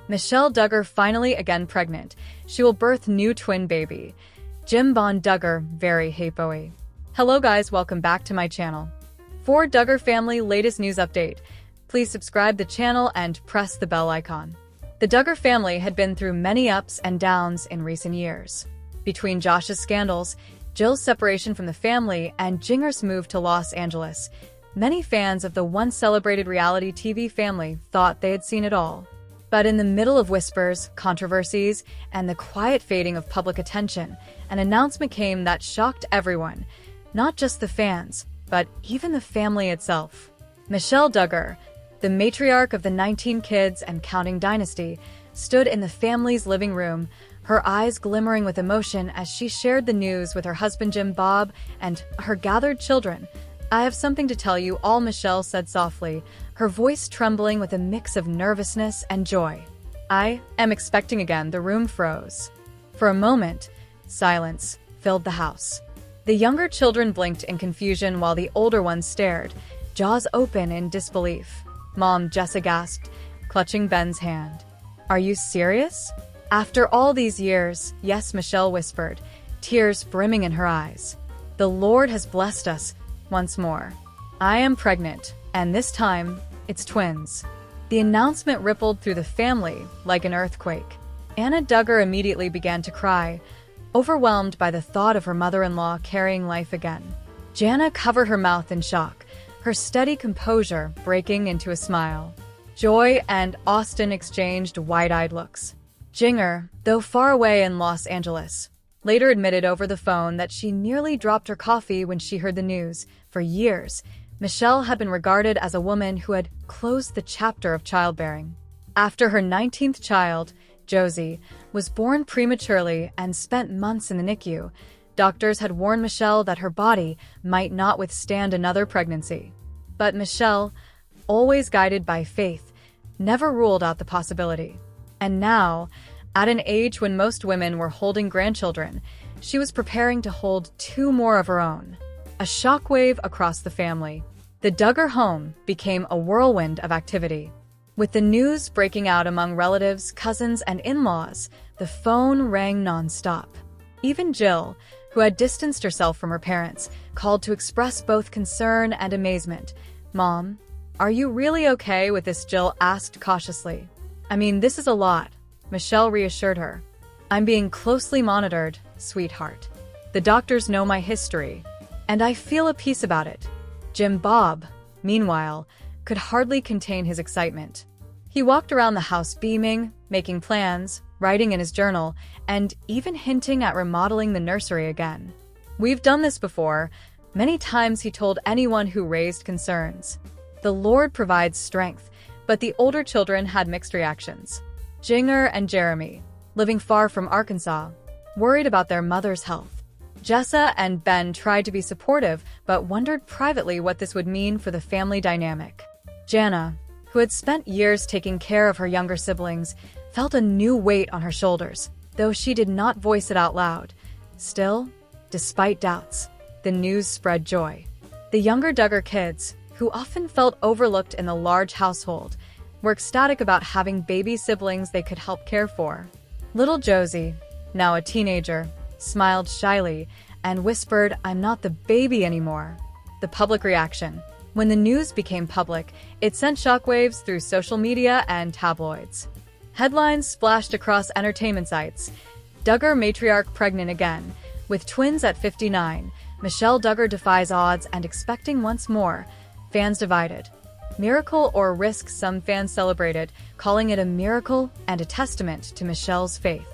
Michelle Duggar finally again pregnant. She will birth new twin baby. Jim Duggar, very hapoy. Hello guys, welcome back to my channel. For Duggar family latest news update, please subscribe the channel and press the bell icon. The Duggar family had been through many ups and downs in recent years. Between Josh's scandals, Jill's separation from the family, and Jinger's move to Los Angeles, many fans of the once celebrated reality TV family thought they had seen it all. But in the middle of whispers, controversies, and the quiet fading of public attention, an announcement came that shocked everyone, not just the fans, but even the family itself. Michelle Duggar, the matriarch of the 19 kids and counting dynasty, stood in the family's living room, her eyes glimmering with emotion as she shared the news with her husband Jim and her gathered children. "I have something to tell you all," Michelle said softly, her voice trembling with a mix of nervousness and joy. "I am expecting again." The room froze. For a moment, silence filled the house. The younger children blinked in confusion while the older ones stared, jaws open in disbelief. "Mom," Jessa gasped, clutching Ben's hand. "Are you serious?" "After all these years," "Yes," Michelle whispered, tears brimming in her eyes. "The Lord has blessed us once more. I am pregnant, and this time, it's twins." The announcement rippled through the family like an earthquake. Anna Duggar immediately began to cry, overwhelmed by the thought of her mother-in-law carrying life again. Jana covered her mouth in shock, her steady composure breaking into a smile. Joy and Austin exchanged wide-eyed looks. Jinger, though far away in Los Angeles, later admitted over the phone that she nearly dropped her coffee when she heard the news. For years, Michelle had been regarded as a woman who had closed the chapter of childbearing. After her 19th child, Josie, was born prematurely and spent months in the NICU, doctors had warned Michelle that her body might not withstand another pregnancy. But Michelle, always guided by faith, never ruled out the possibility. And now, at an age when most women were holding grandchildren, she was preparing to hold two more of her own. A shockwave across the family. The Duggar home became a whirlwind of activity. With the news breaking out among relatives, cousins, and in-laws, the phone rang non-stop. Even Jill, who had distanced herself from her parents, called to express both concern and amazement. "Mom, are you really okay with this?" Jill asked cautiously. "I mean, this is a lot," Michelle reassured her. "I'm being closely monitored, sweetheart. The doctors know my history, and I feel at peace about it." Jim meanwhile, could hardly contain his excitement. He walked around the house beaming, making plans, writing in his journal, and even hinting at remodeling the nursery again. "We've done this before," many times he told anyone who raised concerns. The Lord provides strength, but the older children had mixed reactions. Jinger and Jeremy, living far from Arkansas, worried about their mother's health. Jessa and Ben tried to be supportive, but wondered privately what this would mean for the family dynamic. Jana, who had spent years taking care of her younger siblings, felt a new weight on her shoulders, though she did not voice it out loud. Still, despite doubts, the news spread joy. The younger Duggar kids, who often felt overlooked in the large household, were ecstatic about having baby siblings they could help care for. Little Josie, now a teenager, smiled shyly and whispered, "I'm not the baby anymore." The public reaction. When the news became public, it sent shockwaves through social media and tabloids. Headlines splashed across entertainment sites. Duggar matriarch pregnant again. With twins at 59, Michelle Duggar defies odds and expecting once more. Fans divided. Miracle or risk? Some fans celebrated, calling it a miracle and a testament to Michelle's faith.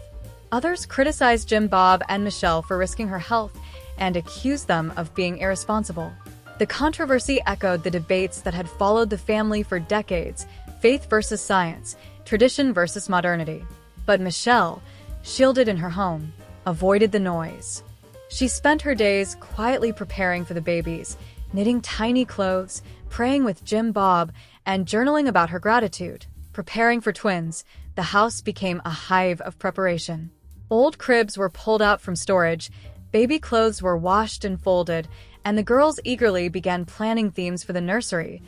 Others criticized Jim and Michelle for risking her health and accused them of being irresponsible. The controversy echoed the debates that had followed the family for decades: faith versus science, tradition versus modernity. But Michelle, shielded in her home, avoided the noise. She spent her days quietly preparing for the babies, knitting tiny clothes, praying with Jim and journaling about her gratitude. Preparing for twins, the house became a hive of preparation. Old cribs were pulled out from storage, baby clothes were washed and folded, and the girls eagerly began planning themes for the nursery.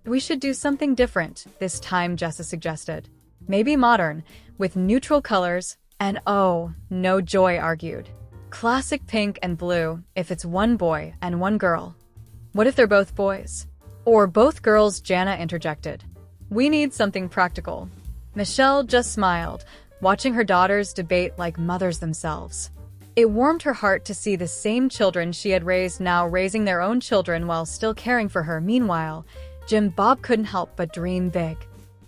"We should do something different this time," Jessa suggested. Maybe modern, with neutral colors, and oh, no Joy argued. Classic pink and blue if it's one boy and one girl. What if they're both boys? Or both girls, Jana interjected. We need something practical. Michelle just smiled, watching her daughters debate like mothers themselves. It warmed her heart to see the same children she had raised now raising their own children while still caring for her. Meanwhile, Jim Bob couldn't help but dream big.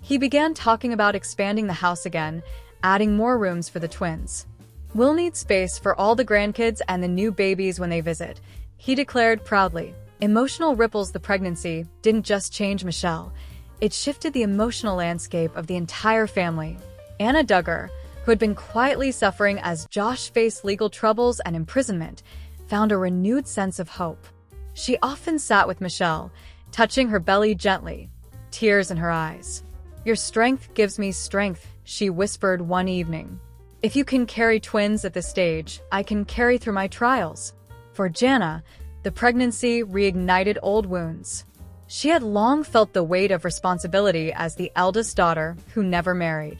He began talking about expanding the house again, adding more rooms for the twins. We'll need space for all the grandkids and the new babies when they visit, he declared proudly. Emotional ripples. The pregnancy didn't just change Michelle. It shifted the emotional landscape of the entire family. Anna Duggar, who had been quietly suffering as Josh faced legal troubles and imprisonment, found a renewed sense of hope. She often sat with Michelle, touching her belly gently, tears in her eyes. Your strength gives me strength, she whispered one evening. If you can carry twins at this stage, I can carry through my trials. For Jana, the pregnancy reignited old wounds. She had long felt the weight of responsibility as the eldest daughter who never married.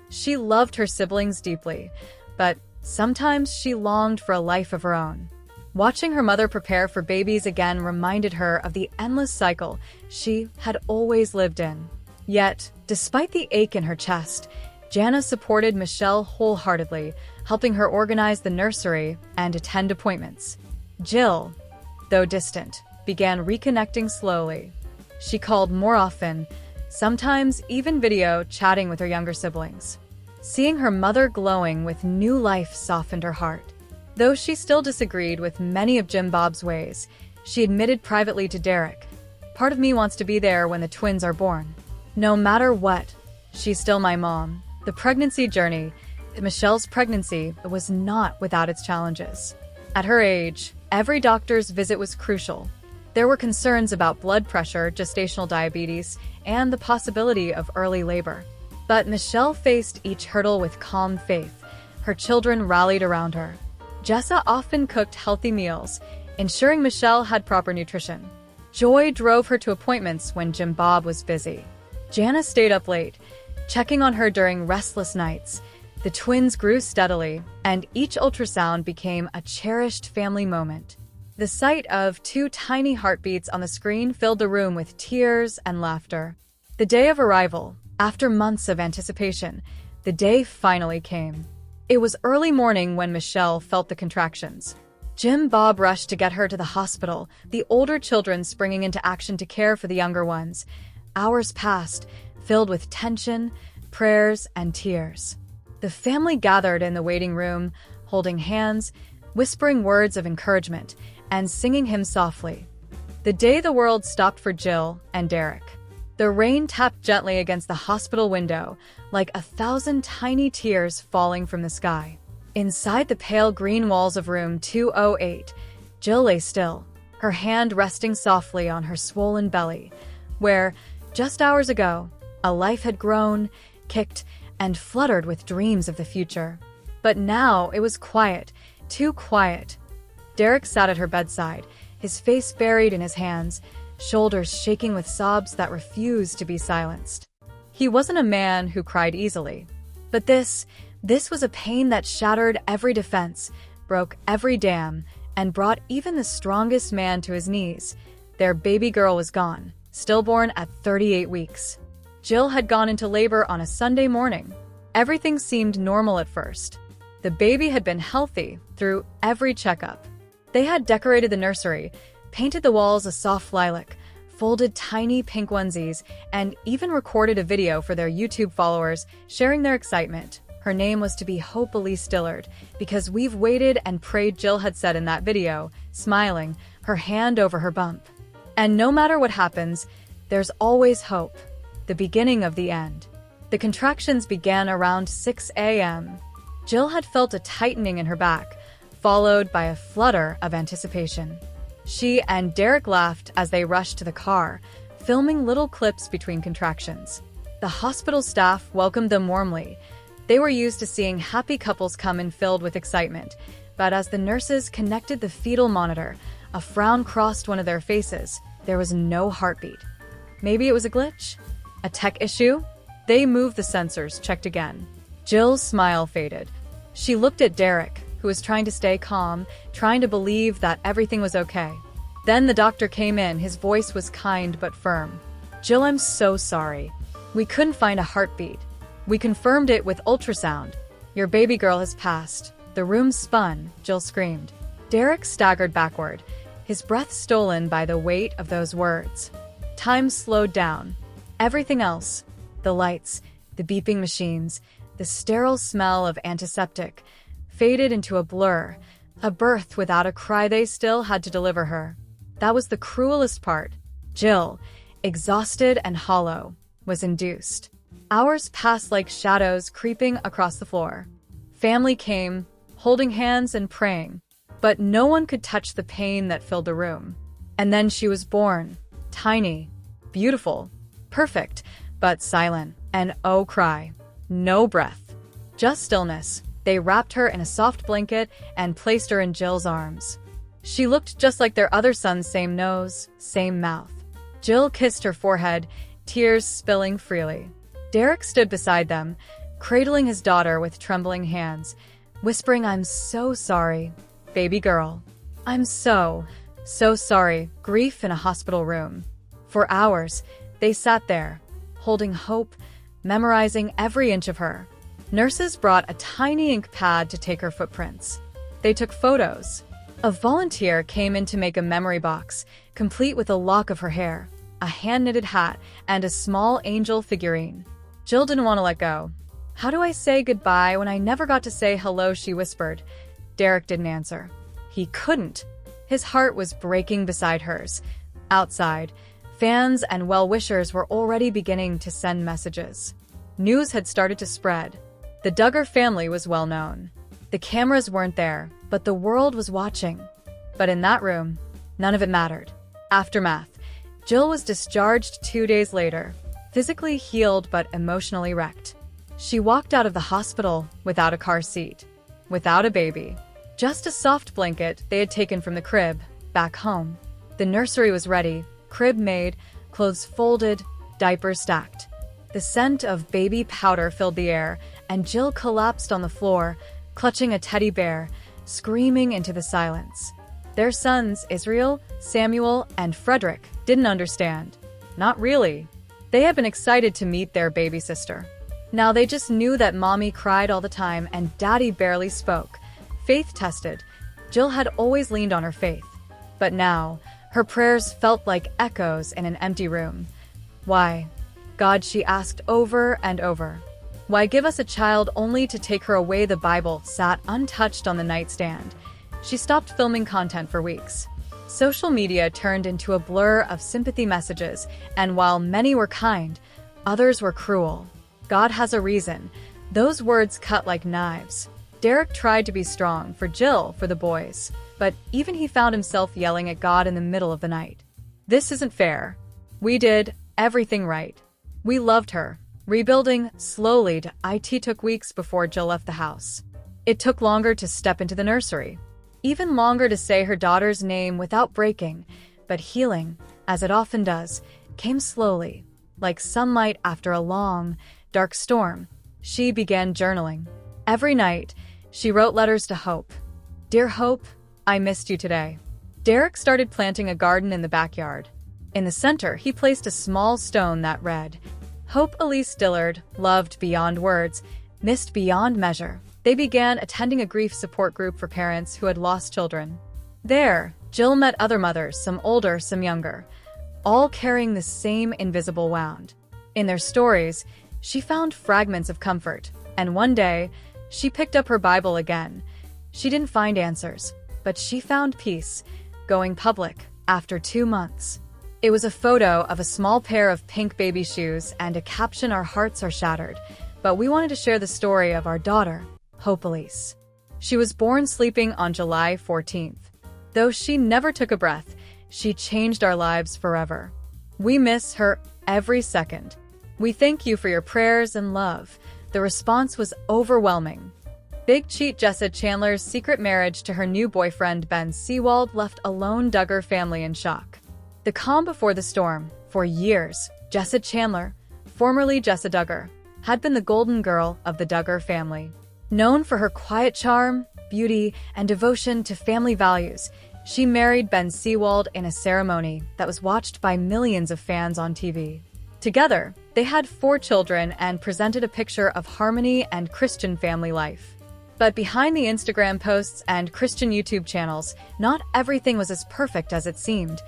She loved her siblings deeply, but sometimes she longed for a life of her own. Watching her mother prepare for babies again reminded her of the endless cycle she had always lived in. Yet, despite the ache in her chest, Jana supported Michelle wholeheartedly, helping her organize the nursery and attend appointments. Jill, though distant, began reconnecting slowly. She called more often, sometimes even video chatting with her younger siblings. Seeing her mother glowing with new life softened her heart. Though she still disagreed with many of Jim Bob's ways, she admitted privately to Derek, "Part of me wants to be there when the twins are born. No matter what, she's still my mom." The pregnancy journey, Michelle's pregnancy, was not without its challenges. At her age, every doctor's visit was crucial. There were concerns about blood pressure, gestational diabetes, and the possibility of early labor. But Michelle faced each hurdle with calm faith. Her children rallied around her. Jessa often cooked healthy meals, ensuring Michelle had proper nutrition. Joy drove her to appointments when Jim Bob was busy. Jana stayed up late, checking on her during restless nights. The twins grew steadily, and each ultrasound became a cherished family moment. The sight of two tiny heartbeats on the screen filled the room with tears and laughter. The day of arrival, after months of anticipation, the day finally came. It was early morning when Michelle felt the contractions. Jim Bob rushed to get her to the hospital, the older children springing into action to care for the younger ones. Hours passed, filled with tension, prayers, and tears. The family gathered in the waiting room, holding hands, whispering words of encouragement, and singing hymns softly. The day the world stopped for Jill and Derek. The rain tapped gently against the hospital window, like 1,000 tiny tears falling from the sky. Inside the pale green walls of room 208, Jill lay still, her hand resting softly on her swollen belly, where, just hours ago, a life had grown, kicked, and fluttered with dreams of the future. But now it was quiet, too quiet. Derek sat at her bedside, his face buried in his hands, shoulders shaking with sobs that refused to be silenced. He wasn't a man who cried easily. But this was a pain that shattered every defense, broke every dam, and brought even the strongest man to his knees. Their baby girl was gone, stillborn at 38 weeks. Jill had gone into labor on a Sunday morning. Everything seemed normal at first. The baby had been healthy through every checkup. They had decorated the nursery, painted the walls a soft lilac, folded tiny pink onesies, and even recorded a video for their YouTube followers, sharing their excitement. Her name was to be Hope Elise Dillard, because we've waited and prayed, Jill had said in that video, smiling, her hand over her bump. And no matter what happens, there's always hope. The beginning of the end. The contractions began around 6 a.m. Jill had felt a tightening in her back, followed by a flutter of anticipation. She and Derek laughed as they rushed to the car, filming little clips between contractions. The hospital staff welcomed them warmly. They were used to seeing happy couples come in filled with excitement, but as the nurses connected the fetal monitor, a frown crossed one of their faces. There was no heartbeat. Maybe it was a glitch? A tech issue? They moved the sensors, checked again. Jill's smile faded. She looked at Derek, who was trying to stay calm, trying to believe that everything was okay. Then the doctor came in. His voice was kind but firm. "Jill, I'm so sorry. We couldn't find a heartbeat. We confirmed it with ultrasound. Your baby girl has passed." The room spun. Jill screamed. Derek staggered backward, his breath stolen by the weight of those words. Time slowed down. Everything else, the lights, the beeping machines, the sterile smell of antiseptic, faded into a blur. A birth without a cry. They still had to deliver her. That was the cruelest part. Jill, exhausted and hollow, was induced. Hours passed like shadows creeping across the floor. Family came, holding hands and praying, but no one could touch the pain that filled the room. And then she was born, tiny, beautiful, perfect, but silent, and oh cry, no breath, just stillness. They wrapped her in a soft blanket and placed her in Jill's arms. She looked just like their other sons, same nose, same mouth. Jill kissed her forehead, tears spilling freely. Derek stood beside them, cradling his daughter with trembling hands, whispering, "I'm so sorry, baby girl. I'm so sorry." Grief in a hospital room. For hours, they sat there, holding hope, memorizing every inch of her. Nurses brought a tiny ink pad to take her footprints. They took photos. A volunteer came in to make a memory box, complete with a lock of her hair, a hand-knitted hat, and a small angel figurine. Jill didn't want to let go. "How do I say goodbye when I never got to say hello?" she whispered. Derek didn't answer. He couldn't. His heart was breaking beside hers. Outside, fans and well-wishers were already beginning to send messages. News had started to spread. The Duggar family was well known. The cameras weren't there, but the world was watching. But in that room, none of it mattered. Aftermath. Jill was discharged 2 days later, physically healed but emotionally wrecked. She walked out of the hospital without a car seat, without a baby, just a soft blanket they had taken from the crib back home. The nursery was ready, crib made, clothes folded, diapers stacked. The scent of baby powder filled the air, and Jill collapsed on the floor, clutching a teddy bear, screaming into the silence. Their sons, Israel, Samuel, and Frederick, didn't understand. Not really. They had been excited to meet their baby sister. Now they just knew that mommy cried all the time and daddy barely spoke. Faith tested. Jill had always leaned on her faith. But now, her prayers felt like echoes in an empty room. "Why, God," she asked over and over. "Why give us a child only to take her away?" The Bible sat untouched on the nightstand. She stopped filming content for weeks. Social media turned into a blur of sympathy messages, and while many were kind, others were cruel. "God has a reason." Those words cut like knives. Derek tried to be strong for Jill, for the boys, but even he found himself yelling at God in the middle of the night. "This isn't fair. We did everything right. We loved her." Rebuilding slowly to IT took weeks before Jill left the house. It took longer to step into the nursery, even longer to say her daughter's name without breaking, but healing, as it often does, came slowly, like sunlight after a long, dark storm. She began journaling. Every night, she wrote letters to Hope. "Dear Hope, I missed you today." Derek started planting a garden in the backyard. In the center, he placed a small stone that read, "Hope Elise Dillard, loved beyond words, missed beyond measure." They began attending a grief support group for parents who had lost children. There, Jill met other mothers, some older, some younger, all carrying the same invisible wound. In their stories, she found fragments of comfort, and one day, she picked up her Bible again. She didn't find answers, but she found peace, going public after 2 months. It was a photo of a small pair of pink baby shoes and a caption, "Our hearts are shattered, but we wanted to share the story of our daughter, Hope Elise." She was born sleeping on July 14th. Though she never took a breath, she changed our lives forever. We miss her every second. We thank you for your prayers and love. The response was overwhelming. Big cheat Jessa Chandler's secret marriage to her new boyfriend Ben Seawald left a lone Duggar family in shock. The calm before the storm. For years, Jessa Chandler, formerly Jessa Duggar, had been the golden girl of the Duggar family. Known for her quiet charm, beauty, and devotion to family values, she married Ben Seawald in a ceremony that was watched by millions of fans on TV. Together, they had 4 children and presented a picture of harmony and Christian family life. But behind the Instagram posts and Christian YouTube channels, not everything was as perfect as it seemed.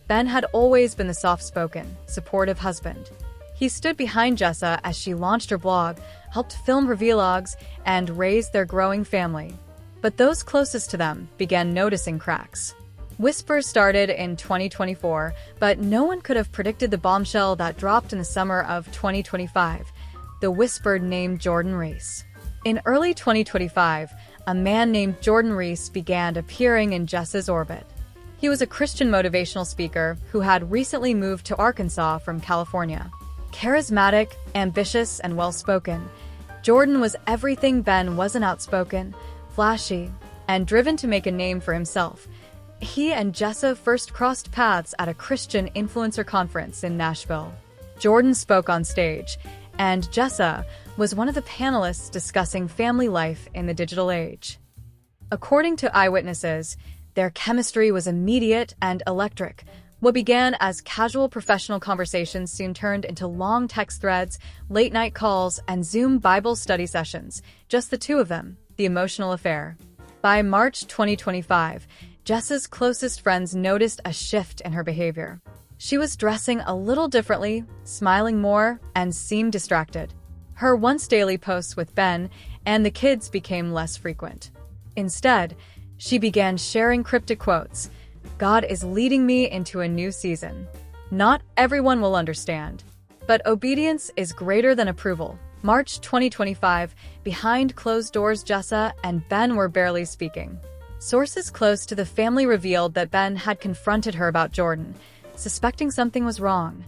Ben had always been the soft-spoken, supportive husband. He stood behind Jessa as she launched her blog, helped film her vlogs, and raised their growing family. But those closest to them began noticing cracks. Whispers started in 2024, but no one could have predicted the bombshell that dropped in the summer of 2025, the whispered name Jordan Reese. In early 2025, a man named Jordan Reese began appearing in Jessa's orbit. He was a Christian motivational speaker who had recently moved to Arkansas from California. Charismatic, ambitious, and well-spoken, Jordan was everything Ben wasn't: outspoken, flashy, and driven to make a name for himself. He and Jessa first crossed paths at a Christian influencer conference in Nashville. Jordan spoke on stage, and Jessa was one of the panelists discussing family life in the digital age. According to eyewitnesses, their chemistry was immediate and electric. What began as casual professional conversations soon turned into long text threads, late-night calls, and Zoom Bible study sessions. Just the two of them, the emotional affair. By March 2025, Jessa's closest friends noticed a shift in her behavior. She was dressing a little differently, smiling more, and seemed distracted. Her once daily posts with Ben and the kids became less frequent. Instead, she began sharing cryptic quotes. "God is leading me into a new season. Not everyone will understand, but obedience is greater than approval." March 2025, behind closed doors, Jessa and Ben were barely speaking. Sources close to the family revealed that Ben had confronted her about Jordan, suspecting something was wrong.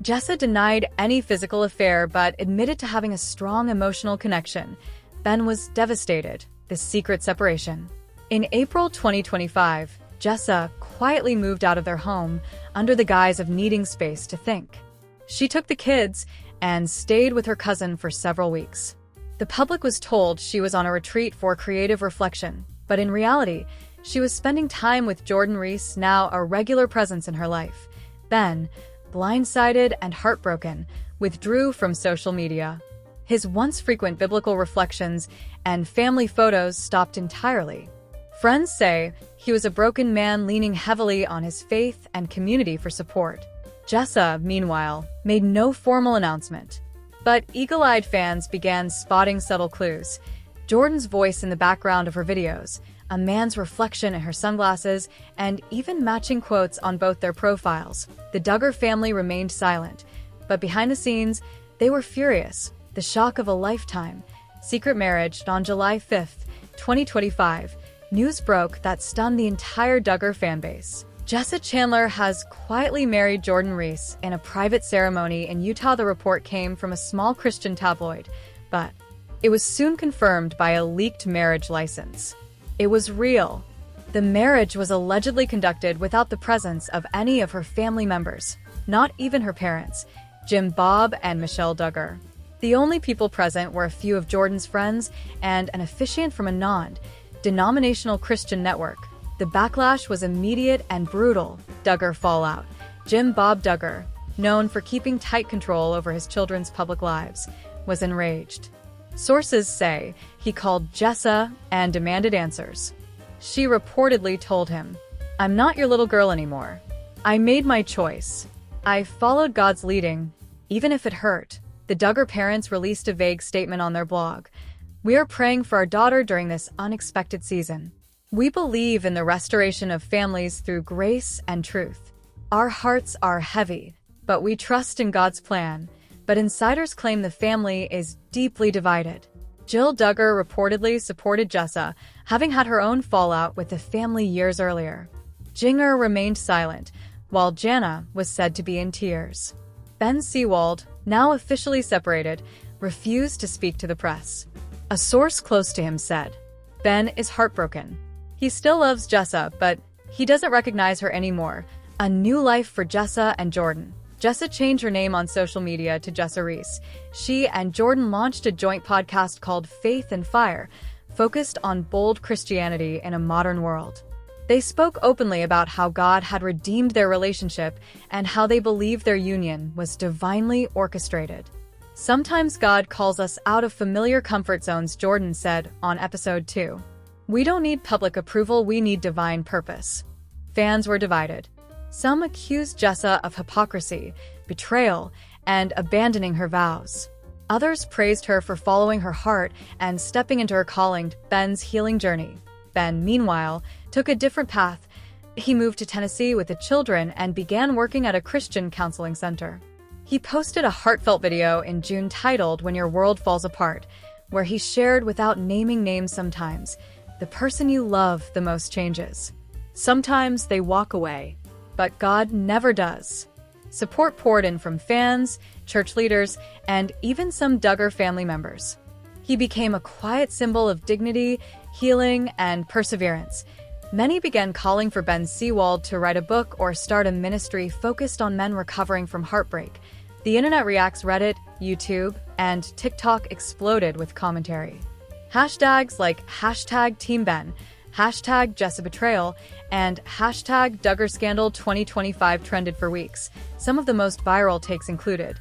Jessa denied any physical affair but admitted to having a strong emotional connection. Ben was devastated, this secret separation. In April 2025, Jessa quietly moved out of their home under the guise of needing space to think. She took the kids and stayed with her cousin for several weeks. The public was told she was on a retreat for creative reflection, but in reality, she was spending time with Jordan Reese, now a regular presence in her life. Ben, blindsided and heartbroken, withdrew from social media. His once frequent biblical reflections and family photos stopped entirely. Friends say he was a broken man leaning heavily on his faith and community for support. Jessa, meanwhile, made no formal announcement. But eagle-eyed fans began spotting subtle clues. Jordan's voice in the background of her videos, a man's reflection in her sunglasses, and even matching quotes on both their profiles. The Duggar family remained silent, but behind the scenes, they were furious. The shock of a lifetime. Secret marriage on July 5, 2025. News broke that stunned the entire Duggar fanbase. Jessa Chandler has quietly married Jordan Reese in a private ceremony in Utah. The report came from a small Christian tabloid, but it was soon confirmed by a leaked marriage license. It was real. The marriage was allegedly conducted without the presence of any of her family members, not even her parents, Jim, Bob, and Michelle Duggar. The only people present were a few of Jordan's friends and an officiant from a non-denominational Christian network. The backlash was immediate and brutal. Duggar fallout. Jim Bob Duggar, known for keeping tight control over his children's public lives, was enraged. Sources say he called Jessa and demanded answers. She reportedly told him, "I'm not your little girl anymore. I made my choice. I followed God's leading, even if it hurt." The Duggar parents released a vague statement on their blog. "We are praying for our daughter during this unexpected season. We believe in the restoration of families through grace and truth. Our hearts are heavy, but we trust in God's plan." But insiders claim the family is deeply divided. Jill Duggar reportedly supported Jessa, having had her own fallout with the family years earlier. Jinger remained silent, while Jana was said to be in tears. Ben Seawald, now officially separated, refused to speak to the press. A source close to him said, "Ben is heartbroken. He still loves Jessa, but he doesn't recognize her anymore. A new life for Jessa and Jordan." Jessa changed her name on social media to Jessa Reese. She and Jordan launched a joint podcast called Faith and Fire, focused on bold Christianity in a modern world. They spoke openly about how God had redeemed their relationship and how they believed their union was divinely orchestrated. Sometimes God calls us out of familiar comfort zones, Jordan said on episode 2. We don't need public approval, we need divine purpose. Fans were divided. Some accused Jessa of hypocrisy, betrayal, and abandoning her vows. Others praised her for following her heart and stepping into her calling. Ben's healing journey. Ben, meanwhile, took a different path. He moved to Tennessee with the children and began working at a Christian counseling center. He posted a heartfelt video in June titled "When Your World Falls Apart," where he shared, without naming names sometimes, the person you love the most changes. Sometimes they walk away, but God never does. Support poured in from fans, church leaders, and even some Duggar family members. He became a quiet symbol of dignity, healing, and perseverance. Many began calling for Ben Seawald to write a book or start a ministry focused on men recovering from heartbreak. The internet reacts. Reddit, YouTube, and TikTok exploded with commentary. Hashtags like #TeamBen, #JessaBetrayal, and #DuggarScandal 2025 trended for weeks. Some of the most viral takes included: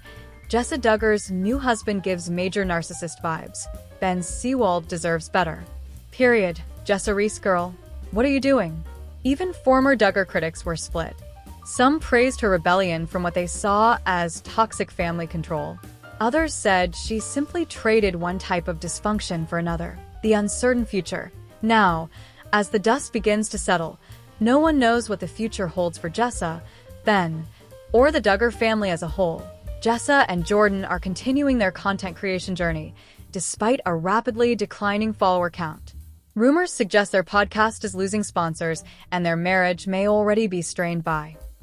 Jessa Duggar's new husband gives major narcissist vibes. Ben Seawald deserves better. Period. Jessa Reese girl, what are you doing? Even former Duggar critics were split. Some praised her rebellion from what they saw as toxic family control. Others said she simply traded one type of dysfunction for another, the uncertain future. Now, as the dust begins to settle, no one knows what the future holds for Jessa, Ben, or the Duggar family as a whole. Jessa and Jordan are continuing their content creation journey, despite a rapidly declining follower count. Rumors suggest their podcast is losing sponsors, and their marriage may already be strained by